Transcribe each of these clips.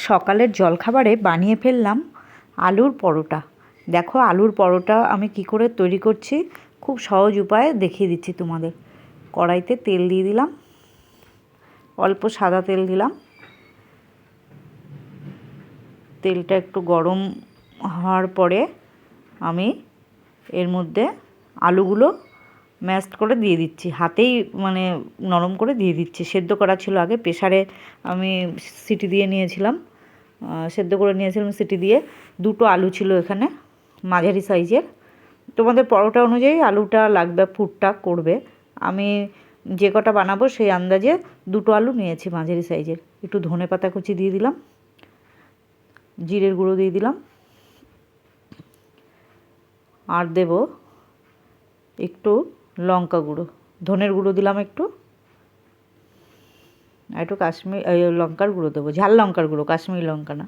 সকালের জলখাবারে বানিয়ে ফেললাম আলুর পরোটা। দেখো আলুর পরোটা আমি কি করে তৈরি করছি, খুব সহজ উপায়ে দেখিয়ে দিচ্ছি তোমাদের। কড়াইতে তেল দিয়ে দিলাম, অল্প সাদা তেল দিলাম। তেলটা একটু গরম হওয়ার পরে আমি এর মধ্যে আলুগুলো ম্যাশড করে দিয়ে দিচ্ছি, হাতেই মানে নরম করে দিয়ে দিচ্ছি। সেদ্ধ করা ছিল আগে, প্রেসারে আমি সিটি দিয়ে নিয়েছিলাম, সেদ্ধ করে নিয়েছিলাম সিটি দিয়ে। দুটো আলু ছিল এখানে, মাঝারি সাইজের। তোমাদের পরোটা অনুযায়ী আলুটা লাগবে, ফুটটা করবে। আমি যে কটা বানাবো সেই আন্দাজে দুটো আলু নিয়েছি মাঝারি সাইজের। একটু ধনেপাতা কুচি দিয়ে দিলাম, জিরের গুঁড়ো দিয়ে দিলাম, আর দেব একটু লঙ্কা গুঁড়ো, ধনের গুঁড়ো দিলাম একটু, আর একটু লঙ্কার গুঁড়ো দেবো, ঝাল লঙ্কার গুঁড়ো, কাশ্মীরি লঙ্কা না,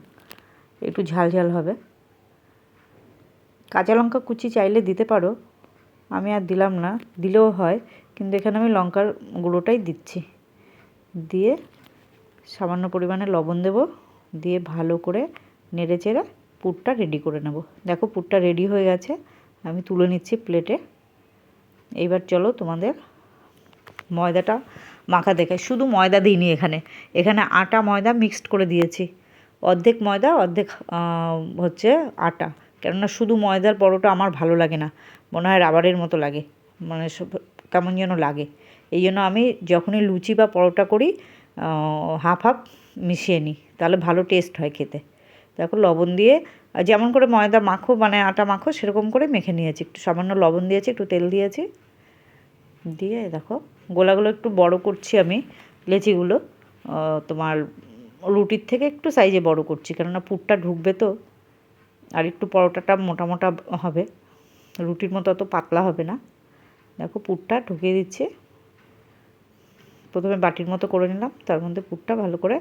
একটু ঝাল ঝাল হবে। কাঁচা লঙ্কা কুচি চাইলে দিতে পারো, আমি আর দিলাম না, দিলেও হয়, কিন্তু এখানে আমি লঙ্কার গুঁড়োটাই দিচ্ছি। দিয়ে সামান্য পরিমাণে লবণ দেব, দিয়ে ভালো করে নেড়ে চেড়ে পুরটা রেডি করে নেব। দেখো পুরটা রেডি হয়ে গেছে, আমি তুলে নিচ্ছি প্লেটে। এইবার চলো তোমাদের ময়দাটা মাখা দেখাই। শুধু ময়দা দিইনি, এখানে আটা ময়দা মিক্সড করে দিয়েছি। অর্ধেক ময়দা অর্ধেক হচ্ছে আটা, কেননা শুধু ময়দার পরোটা আমার ভালো লাগে না, মনে হয় রাবারের মতো লাগে, মানে কেমন যেন লাগে। এই জন্য আমি যখনই লুচি বা পরোটা করি হাফ হাফ মিশিয়ে নিই, তাহলে ভালো টেস্ট হয় খেতে। দেখো লবণ দিয়ে যেমন করে ময়দা মাখো, মানে আটা মাখো, সেরকম করে মেখে নিয়েছি। একটু সামান্য লবণ দিয়েছি, একটু তেল দিয়েছি, দিয়ে দেখো গোলাগুলো একটু বড় করছি আমি, লেচিগুলো তোমার রুটির থেকে একটু সাইজে বড় করছি, কেননা পুরটা ঢুকবে তো, আর একটু পরোটাটা মোটা মোটা হবে, রুটির মতো অত পাতলা হবে না। দেখো পুরটা ঢুকিয়ে দিচ্ছি, প্রথমে বাটির মতো করে নিলাম, তার মধ্যে পুরটা ভালো করে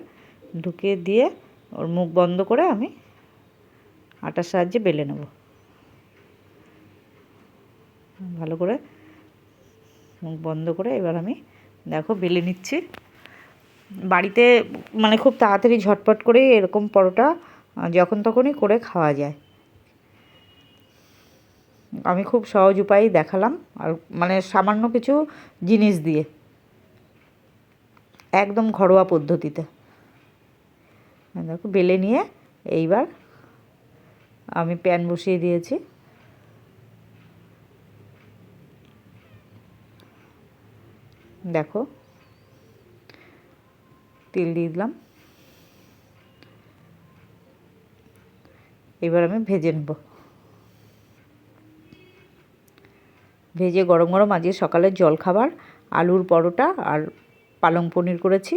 ঢুকিয়ে দিয়ে ওর মুখ বন্ধ করে আমি আটার সাহায্যে বেলে নেব। ভালো করে মুখ বন্ধ করে এবার আমি দেখো বেলে নিচ্ছি। বাড়িতে মানে খুব তাড়াতাড়ি ঝটপট করে এরকম পরোটা যখন তখনই করে খাওয়া যায়। আমি খুব সহজ উপায়েই দেখালাম, আর মানে সামান্য কিছু জিনিস দিয়ে, একদম ঘরোয়া পদ্ধতিতে। দেখো বেলে নিয়ে এইবার আমি প্যান বসিয়ে দিয়েছি, দেখো তেল দিয়ে দিলাম। এবার আমি ভেজে নেব। ভেজে গরম গরম আজকে সকালের জলখাবার আলুর পরোটা আর পালং পনির করেছি,